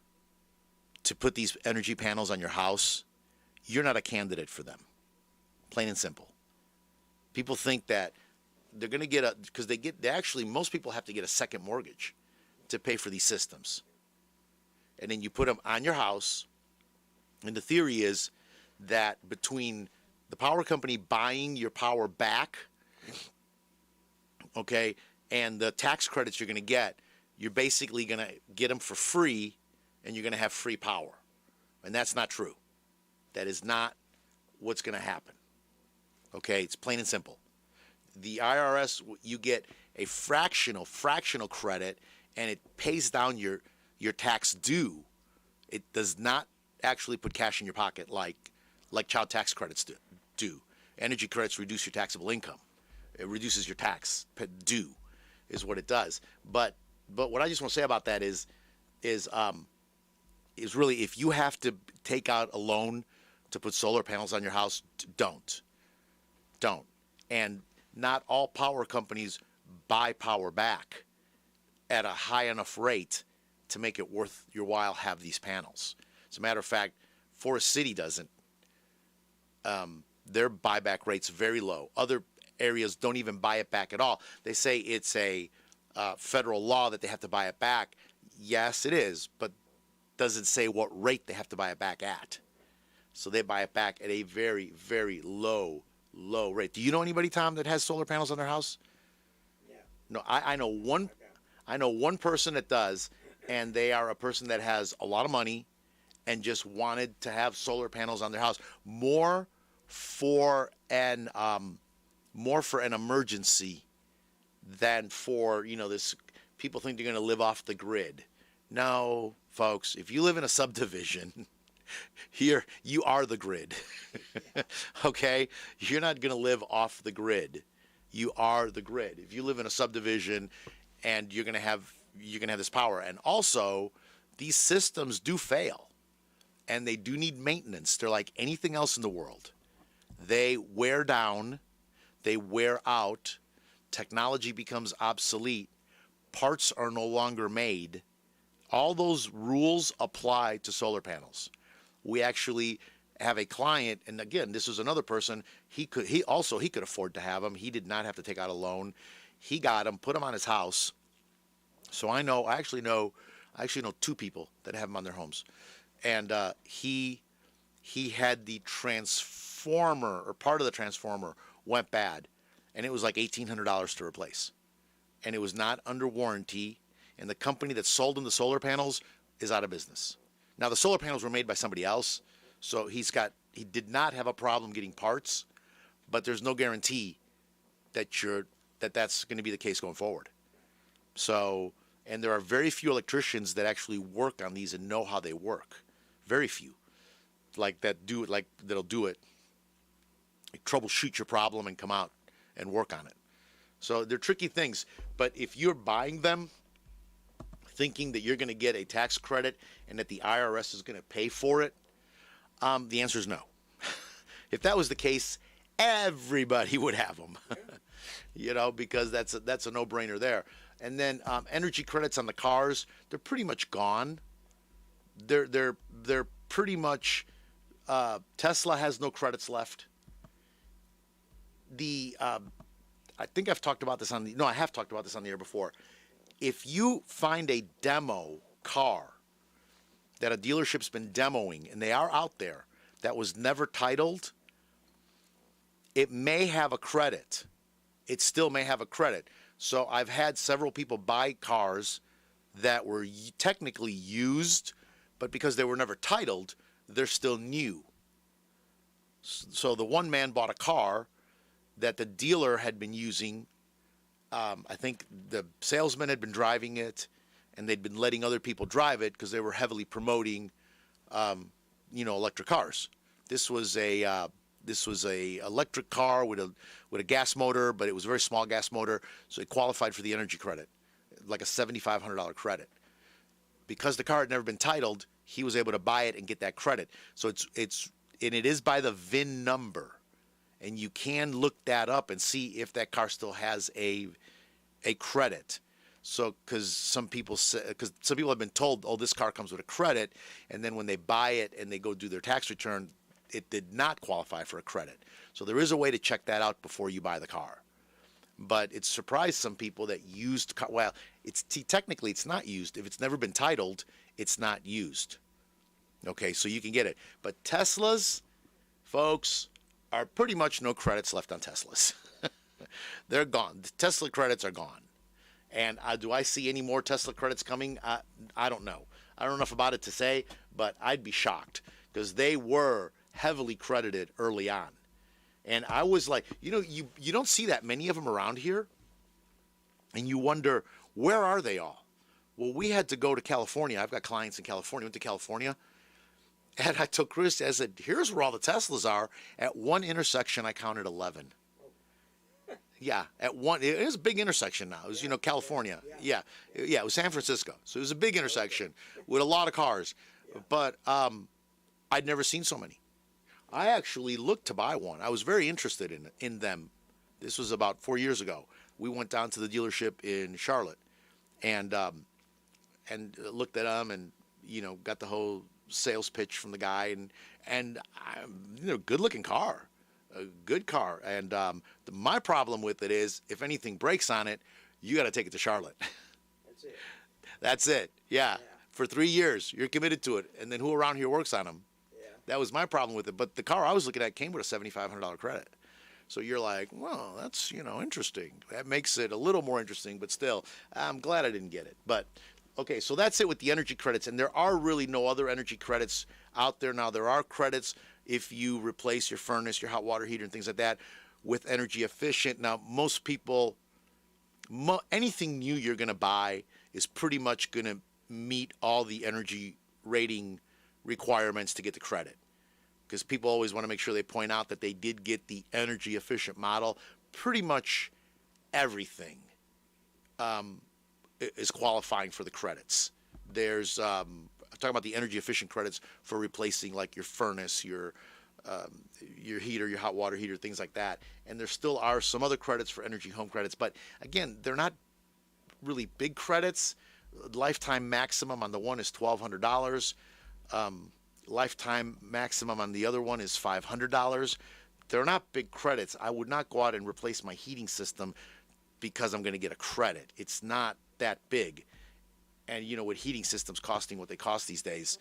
to put these energy panels on your house, you're not a candidate for them. Plain and simple. People think that they're going to get because most people have to get a second mortgage to pay for these systems. And then you put them on your house. And the theory is that between the power company buying your power back, okay, and the tax credits you're going to get, you're basically going to get them for free and you're going to have free power. And that's not true. That is not what's going to happen. Okay, it's plain and simple. The IRS, you get a fractional credit, and it pays down your tax due. It does not actually put cash in your pocket like child tax credits do. Energy credits reduce your taxable income. It reduces your tax due, is what it does. But what I just want to say about that is really, if you have to take out a loan to put solar panels on your house, don't. And not all power companies buy power back at a high enough rate to make it worth your while have these panels. As a matter of fact, Forest City doesn't. Their buyback rate's very low. Other areas don't even buy it back at all. They say it's a federal law that they have to buy it back. Yes, it is, but doesn't say what rate they have to buy it back at. So they buy it back at a very, very low rate. Do you know anybody, Tom, that has solar panels on their house? Yeah. No, I know one. I know one person that does, and they are a person that has a lot of money and just wanted to have solar panels on their house more for an emergency than for, this. People think they're going to live off the grid. No, folks, if you live in a subdivision, here you are the grid. Okay? You're not going to live off the grid. You are the grid. If you live in a subdivision and you're going to have this power, and also these systems do fail and they do need maintenance. They're like anything else in the world. They wear down, they wear out, technology becomes obsolete, parts are no longer made. All those rules apply to solar panels. We actually have a client, and again, this was another person. He could afford to have them. He did not have to take out a loan. He got them, put them on his house. So I actually know two people that have them on their homes, and he had the transformer, or part of the transformer went bad, and it was like $1,800 to replace, and it was not under warranty. And the company that sold him the solar panels is out of business. Now, the solar panels were made by somebody else, so he did not have a problem getting parts, but there's no guarantee that that's going to be the case going forward. So, and there are very few electricians that actually work on these and know how they work. Very few, that'll do it, troubleshoot your problem and come out and work on it. So they're tricky things, but if you're buying them thinking that you're going to get a tax credit and that the IRS is going to pay for it, the answer is no. If that was the case, everybody would have them, because that's a no-brainer there. And then energy credits on the cars, they're pretty much gone. They're pretty much Tesla has no credits left. I think I've talked about this I have talked about this on the air before. If you find a demo car that a dealership's been demoing, and they are out there, that was never titled, it may have a credit. It still may have a credit. So I've had several people buy cars that were technically used, but because they were never titled, they're still new. So the one man bought a car that the dealer had been using. I think the salesman had been driving it, and they'd been letting other people drive it because they were heavily promoting, electric cars. This was a electric car with a gas motor, but it was a very small gas motor, so it qualified for the energy credit, like a $7,500 credit. Because the car had never been titled, he was able to buy it and get that credit. So it is by the VIN number. And you can look that up and see if that car still has a credit. So, because some people have been told, oh, this car comes with a credit, and then when they buy it and they go do their tax return, it did not qualify for a credit. So there is a way to check that out before you buy the car. But it surprised some people that used car. Well, technically it's not used. If it's never been titled, it's not used. Okay, so you can get it. But Teslas, folks, are pretty much no credits left on Teslas. They're gone. The Tesla credits are gone. And do I see any more Tesla credits coming? I don't know. I don't know enough about it to say, but I'd be shocked because they were heavily credited early on. And I was like, you don't see that many of them around here. And you wonder, where are they all? Well, we had to go to California. I've got clients in California. Went to California. And I told Chris, I said, here's where all the Teslas are. At one intersection, I counted 11. Yeah, at one, it was a big intersection now. It was, California. Yeah, it was San Francisco. So it was a big intersection with a lot of cars. But I'd never seen so many. I actually looked to buy one. I was very interested in them. This was about 4 years ago. We went down to the dealership in Charlotte and looked at them and, got the whole sales pitch from the guy and good looking car. A good car. And my problem with it is, if anything breaks on it, you got to take it to Charlotte. That's it. That's it. Yeah. For 3 years, you're committed to it. And then who around here works on them? Yeah. That was my problem with it. But the car I was looking at came with a $7,500 credit. So you're like, well, that's, interesting. That makes it a little more interesting. But still, I'm glad I didn't get it. But, okay, so that's it with the energy credits. And there are really no other energy credits out there now. There are credits if you replace your furnace, your hot water heater, and things like that with energy efficient. Now, most people, anything new you're going to buy is pretty much going to meet all the energy rating requirements to get the credit. Because people always want to make sure they point out that they did get the energy efficient model. Pretty much everything is qualifying for the credits. There's talking about the energy efficient credits for replacing like your furnace, your heater, your hot water heater, things like that. And there still are some other credits for energy home credits, but again, they're not really big credits. Lifetime maximum on the one is $1,200. Lifetime maximum on the other one is $500. They're not big credits. I would not go out and replace my heating system because I'm going to get a credit. It's not that big. And, with heating systems costing what they cost these days,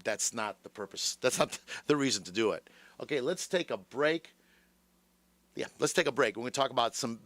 that's not the purpose. That's not the reason to do it. Okay, let's take a break. Yeah, let's take a break. We're going to talk about some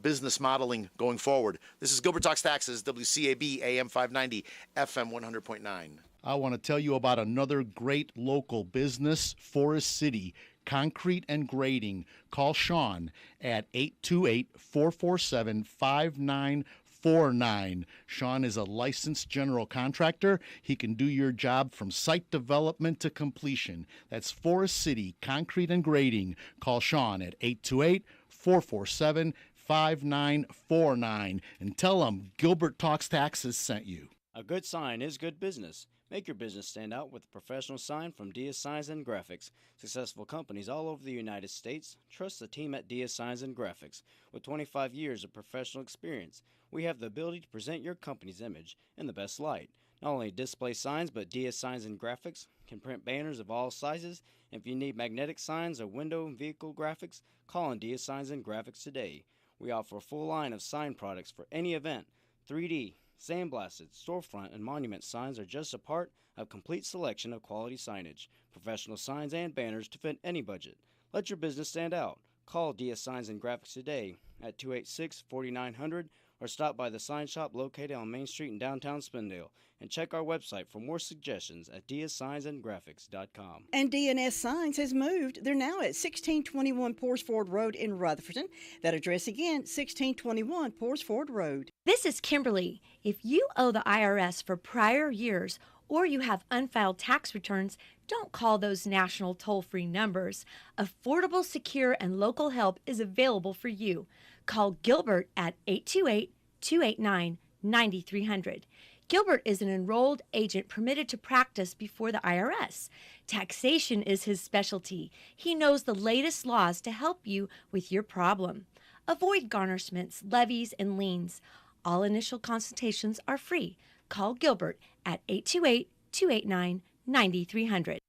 business modeling going forward. This is Gilbert Talks Taxes, WCAB, AM 590, FM 100.9. I want to tell you about another great local business, Forest City Concrete and Grading. Call Sean at 828-447-5949. Sean is a licensed general contractor. He can do your job from site development to completion. That's Forest City Concrete and Grading. Call Sean at 828-447-5949 and tell him Gilbert Talks Taxes sent you. A good sign is good business. Make your business stand out with a professional sign from Dia Signs and Graphics. Successful companies all over the United States trust the team at Dia Signs and Graphics. With 25 years of professional experience, we have the ability to present your company's image in the best light. Not only display signs, but Dia Signs and Graphics can print banners of all sizes. If you need magnetic signs or window and vehicle graphics, call on Dia Signs and Graphics today. We offer a full line of sign products for any event. 3D, sandblasted, storefront, and monument signs are just a part of a complete selection of quality signage. Professional signs and banners to fit any budget. Let your business stand out. Call Dia Signs and Graphics today at 286-4900 or stop by the sign shop located on Main Street in downtown Spindale. And check our website for more suggestions at diasignsandgraphics.com. And D&S Signs has moved. They're now at 1621 Porsford Road in Rutherford. That address again, 1621 Porsford Road. This is Kimberly. If you owe the IRS for prior years or you have unfiled tax returns, don't call those national toll-free numbers. Affordable, secure, and local help is available for you. Call Gilbert at 828-289-9300. Gilbert is an enrolled agent permitted to practice before the IRS. Taxation is his specialty. He knows the latest laws to help you with your problem. Avoid garnishments, levies, and liens. All initial consultations are free. Call Gilbert at 828-289-9300.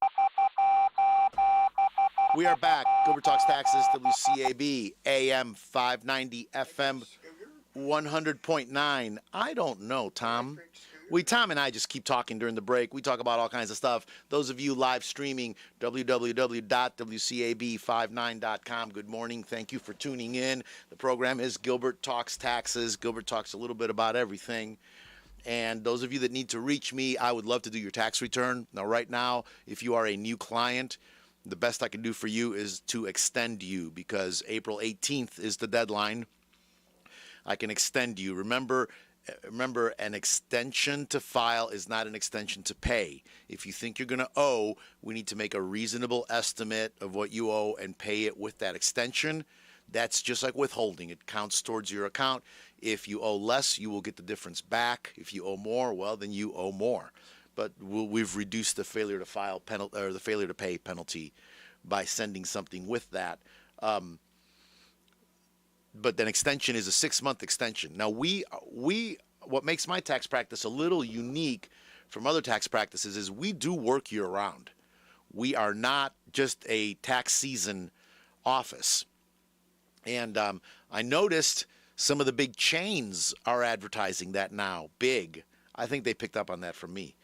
We are back. Gilbert Talks Taxes, WCAB, AM 590, FM 100.9. I don't know, Tom. Tom and I just keep talking during the break. We talk about all kinds of stuff. Those of you live streaming, www.wcab59.com. Good morning. Thank you for tuning in. The program is Gilbert Talks Taxes. Gilbert talks a little bit about everything. And those of you that need to reach me, I would love to do your tax return. Now, right now, if you are a new client, the best I can do for you is to extend you, because April 18th is the deadline. I can extend you. Remember, an extension to file is not an extension to pay. If you think you're going to owe, we need to make a reasonable estimate of what you owe and pay it with that extension. That's just like withholding. It counts towards your account. If you owe less, you will get the difference back. If you owe more, well, then you owe more. But we've reduced the failure to file penalty, or the failure to pay penalty, by sending something with that. But then extension is a 6-month extension. Now, what makes my tax practice a little unique from other tax practices is we do work year round. We are not just a tax season office. And I noticed some of the big chains are advertising that now. Big. I think they picked up on that from me.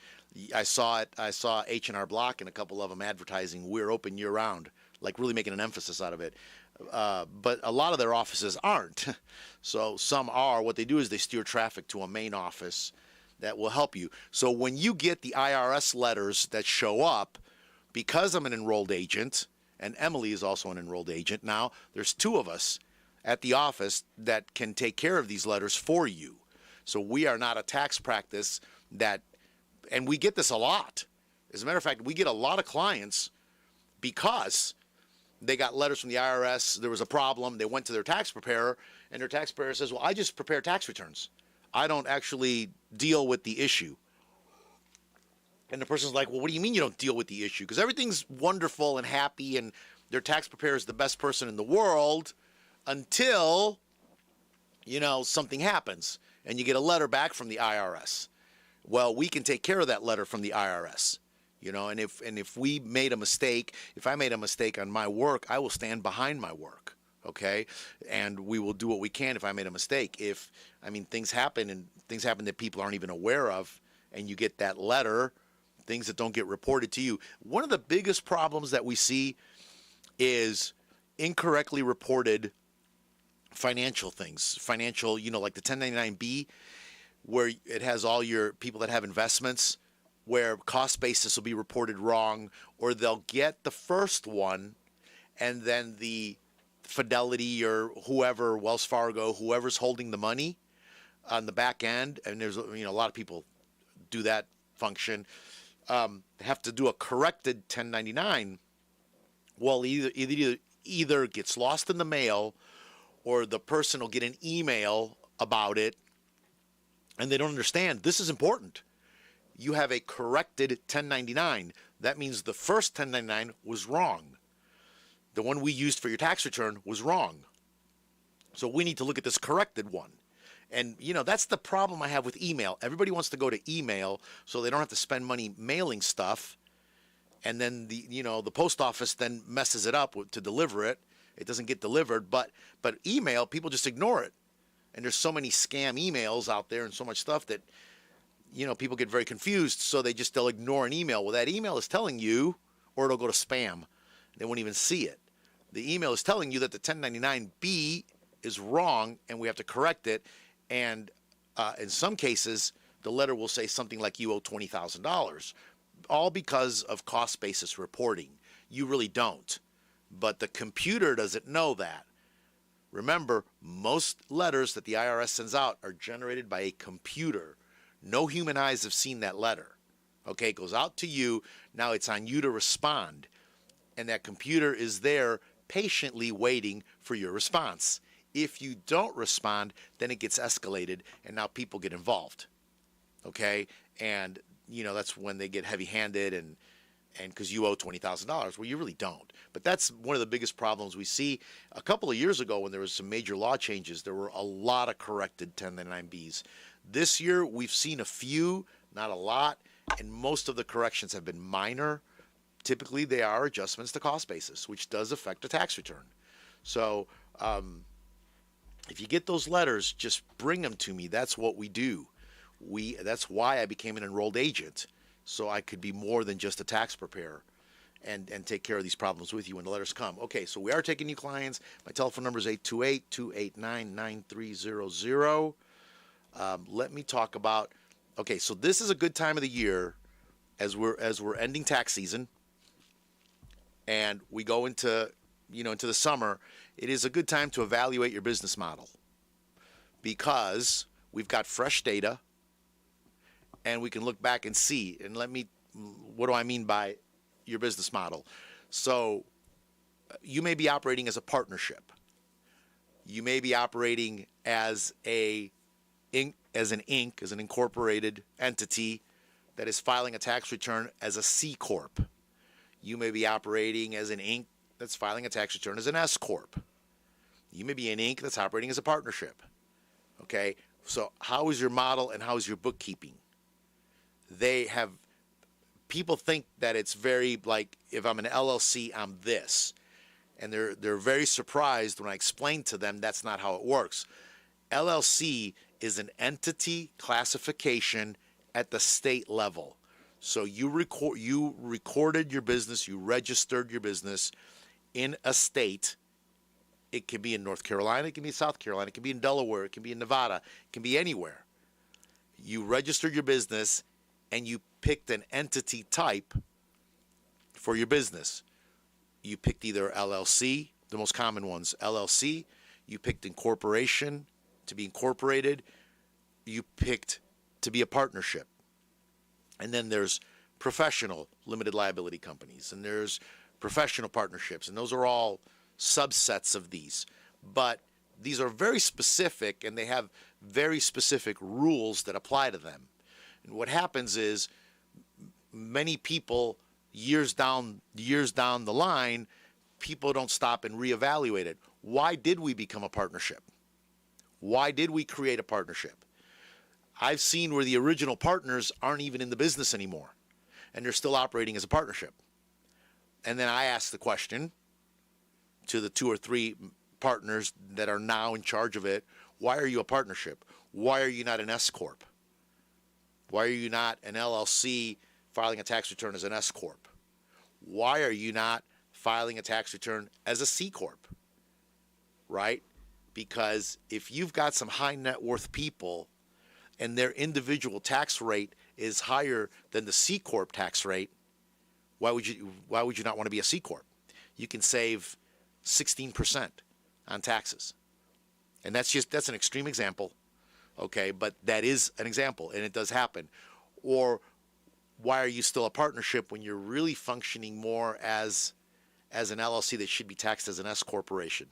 I saw it. I saw H&R Block and a couple of them advertising we're open year round, like really making an emphasis out of it. But a lot of their offices aren't. So some are. What they do is they steer traffic to a main office that will help you. So when you get the IRS letters that show up, because I'm an enrolled agent, and Emily is also an enrolled agent now, there's 2 of us at the office that can take care of these letters for you. So we are not a tax practice that, and we get this a lot. As a matter of fact, we get a lot of clients because they got letters from the IRS, there was a problem, they went to their tax preparer, and their tax preparer says, well, I just prepare tax returns. I don't actually deal with the issue. And the person's like, well, what do you mean you don't deal with the issue? Because everything's wonderful and happy, and their tax preparer is the best person in the world until, something happens, and you get a letter back from the IRS. Well, we can take care of that letter from the IRS. And if we made a mistake, if I made a mistake on my work, I will stand behind my work, okay? And we will do what we can if I made a mistake. Things happen that people aren't even aware of, and you get that letter, things that don't get reported to you. One of the biggest problems that we see is incorrectly reported financial things. Financial, like the 1099-B, where it has all your people that have investments, where cost basis will be reported wrong, or they'll get the first one, and then the Fidelity or whoever, Wells Fargo, whoever's holding the money on the back end, and there's a lot of people do that function, have to do a corrected 1099. Well, either gets lost in the mail, or the person will get an email about it, and they don't understand. This is important. You have a corrected 1099. That means the first 1099 was wrong. The one we used for your tax return was wrong. So we need to look at this corrected one. And, that's the problem I have with email. Everybody wants to go to email so they don't have to spend money mailing stuff. And then the post office then messes it up to deliver it. It doesn't get delivered. But email, people just ignore it. And there's so many scam emails out there and so much stuff that, people get very confused, so they'll ignore an email. Well, that email is telling you, or it'll go to spam. They won't even see it. The email is telling you that the 1099-B is wrong, and we have to correct it. And in some cases, the letter will say something like you owe $20,000, all because of cost basis reporting. You really don't. But the computer doesn't know that. Remember, most letters that the IRS sends out are generated by a computer. No human eyes have seen that letter. Okay, it goes out to you. Now it's on you to respond. And that computer is there patiently waiting for your response. If you don't respond, then it gets escalated, and now people get involved. Okay? And, that's when they get heavy-handed and because you owe $20,000. Well, you really don't. But that's one of the biggest problems we see. A couple of years ago, when there was some major law changes, there were a lot of corrected 1099-Bs. This year, we've seen a few, not a lot, and most of the corrections have been minor. Typically, they are adjustments to cost basis, which does affect a tax return. So if you get those letters, just bring them to me. That's what we do. That's why I became an enrolled agent, so I could be more than just a tax preparer and take care of these problems with you when the letters come. Okay, so we are taking new clients. My telephone number is 828-289-9300. Let me talk about Okay, so this is a good time of the year as we're ending tax season and we go into into the summer. It is a good time to evaluate your business model because we've got fresh data and we can look back and see. And what do I mean by your business model? So you may be operating as a partnership. You may be operating as an incorporated entity that is filing a tax return as a C Corp. You may be operating as an Inc. that's filing a tax return as an S Corp. You may be an Inc. that's operating as a partnership. Okay? So how is your model and how is your bookkeeping? People think that it's very like, if I'm an LLC, I'm this. And they're very surprised when I explain to them that's not how it works. LLC is an entity classification at the state level. So you recorded your business, you registered your business in a state. It can be in North Carolina, it can be in South Carolina, it can be in Delaware, it can be in Nevada, it can be anywhere. You registered your business and you picked an entity type for your business. You picked either LLC, the most common ones, LLC. You picked incorporation, to be incorporated. You picked to be a partnership. And then there's professional limited liability companies, and there's professional partnerships, and those are all subsets of these. But these are very specific, and they have very specific rules that apply to them. And what happens is many people, years down the line, people don't stop and reevaluate it. Why did we become a partnership? Why did we create a partnership? I've seen where the original partners aren't even in the business anymore, and they're still operating as a partnership. And then I ask the question to the 2 or 3 partners that are now in charge of it, why are you a partnership? Why are you not an S Corp? Why are you not an LLC filing a tax return as an S Corp? Why are you not filing a tax return as a C Corp? Right? Because if you've got some high net worth people and their individual tax rate is higher than the C Corp tax rate, why would you not want to be a C Corp? You can save 16% on taxes. And that's an extreme example, okay, but that is an example, and it does happen. Or why are you still a partnership when you're really functioning more as an LLC that should be taxed as an S corporation?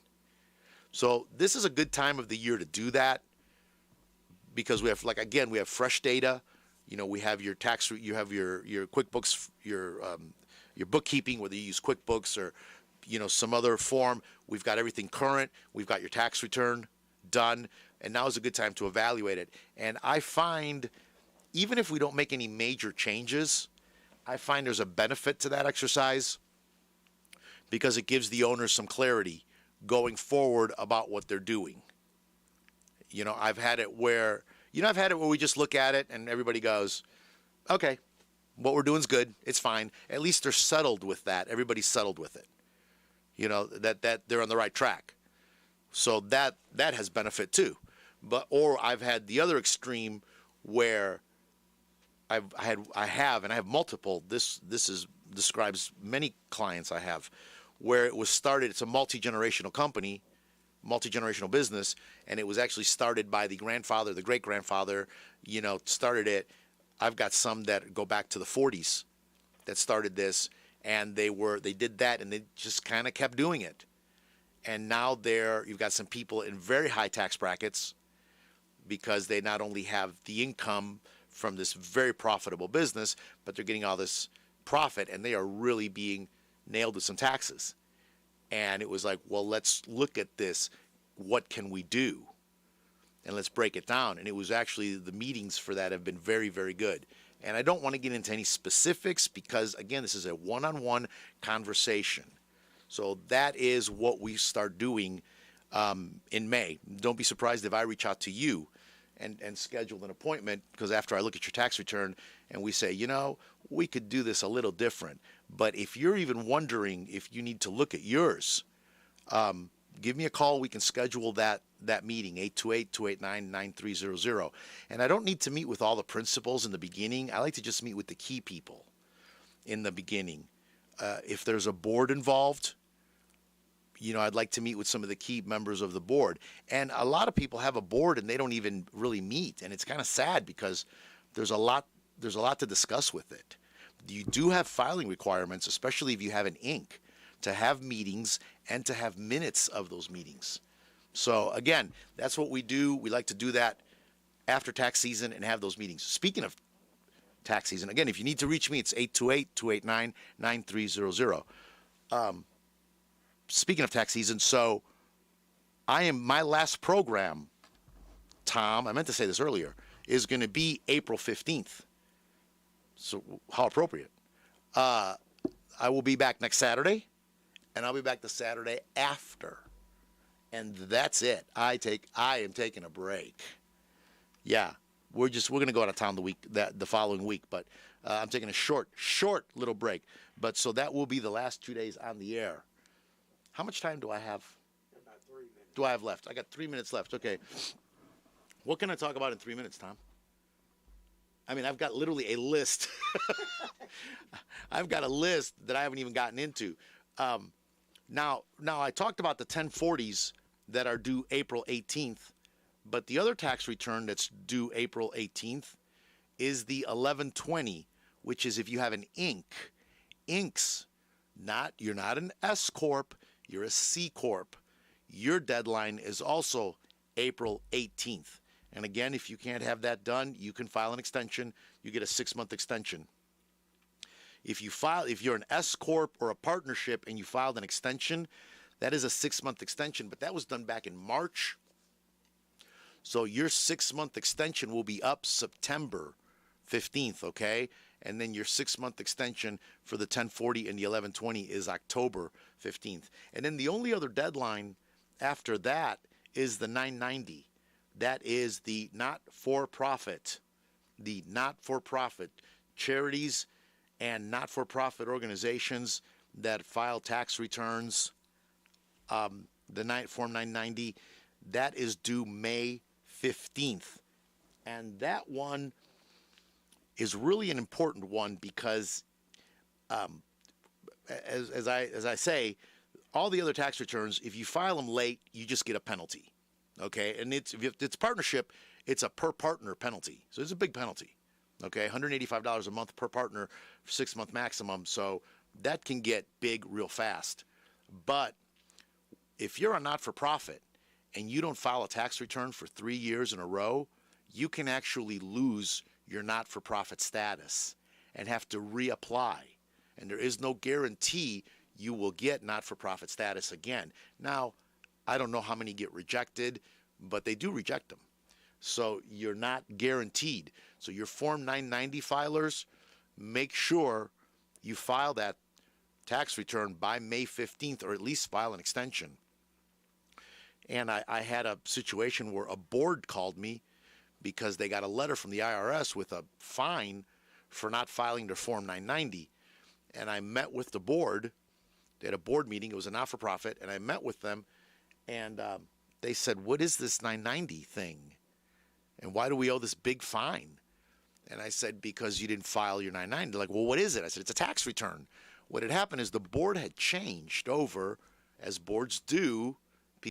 So this is a good time of the year to do that because we have, like, again, we have fresh data. We have your tax, you have your QuickBooks, your bookkeeping, whether you use QuickBooks or some other form. We've got everything current. We've got your tax return done, and now is a good time to evaluate it. And I find, even if we don't make any major changes, I find there's a benefit to that exercise because it gives the owners some clarity going forward about what they're doing. I've had it where we just look at it and everybody goes, okay, what we're doing is good. It's fine. At least they're settled with that. Everybody's settled with it. That they're on the right track. So that has benefit too. Or I've had the other extreme where I have multiple. This describes many clients I have where it was started. It's a multi-generational company, multi-generational business, and it was actually started by the grandfather, the great-grandfather, started it. I've got some that go back to the 40s that started this, and they did that, and they just kind of kept doing it. And now you've got some people in very high tax brackets because they not only have the income from this very profitable business, but they're getting all this profit, and they are really being nailed with some taxes. And it was like, well, let's look at this. What can we do? And let's break it down. And it was actually, the meetings for that have been very, very good. And I don't want to get into any specifics because, again, this is a one-on-one conversation. So that is what we start doing in May. Don't be surprised if I reach out to you and schedule an appointment, because after I look at your tax return and we say, we could do this a little different. But if you're even wondering if you need to look at yours, give me a call. We can schedule that meeting, 828-289-9300. And I don't need to meet with all the principals in the beginning. I like to just meet with the key people in the beginning. If there's a board involved, I'd like to meet with some of the key members of the board. And a lot of people have a board and they don't even really meet. And it's kind of sad because there's a lot to discuss with it. You do have filing requirements, especially if you have an Inc., to have meetings and to have minutes of those meetings. So again, that's what we do. We like to do that after tax season and have those meetings. Speaking of tax season, again, if you need to reach me, it's 828-289-9300. Speaking of tax season, so my last program, Tom, I meant to say this earlier, is going to be April 15th. So how appropriate. I will be back next Saturday, and I'll be back the Saturday after. And that's it. I am taking a break. Yeah, we're going to go out of town the following week, but I'm taking a short little break. But so that will be the last 2 days on the air. How much time do I have? About 3 minutes. Do I have left? I got 3 minutes left. Okay. What can I talk about in 3 minutes, Tom? I mean, I've got literally a list. I've got a list that I haven't even gotten into. Now I talked about the 1040s that are due April 18th, but the other tax return that's due April 18th is the 1120, which is if you have an Inc. Incs, you're not an S Corp, you're a C Corp. Your deadline is also April 18th. And again, if you can't have that done, you can file an extension. You get a 6-month extension. If you're an S Corp or a partnership and you filed an extension, that is a 6-month extension, but that was done back in March. So your 6-month extension will be up September 15th, okay? And then your 6-month extension for the 1040 and the 1120 is October 15th. And then the only other deadline after that is the 990. That is the not-for-profit charities and not-for-profit organizations that file tax returns, Form 990, that is due May 15th. And that one is really an important one because, as I say, all the other tax returns, if you file them late, you just get a penalty. Okay, and if it's partnership, it's a per partner penalty. So it's a big penalty. Okay, $185 a month per partner, 6-month maximum. So that can get big real fast. But if you're a not-for-profit and you don't file a tax return for 3 years in a row, you can actually lose your not-for-profit status and have to reapply. And there is no guarantee you will get not-for-profit status again. Now, I don't know how many get rejected, but they do reject them. So you're not guaranteed. So your Form 990 filers, make sure you file that tax return by May 15th or at least file an extension. And I had a situation where a board called me because they got a letter from the IRS with a fine for not filing their Form 990. And I met with the board. They had a board meeting. It was a not-for-profit. And I met with them. And they said, what is this 990 thing? And why do we owe this big fine? And I said, because you didn't file your 990. They're like, well, what is it? I said, it's a tax return. What had happened is the board had changed over, as boards do,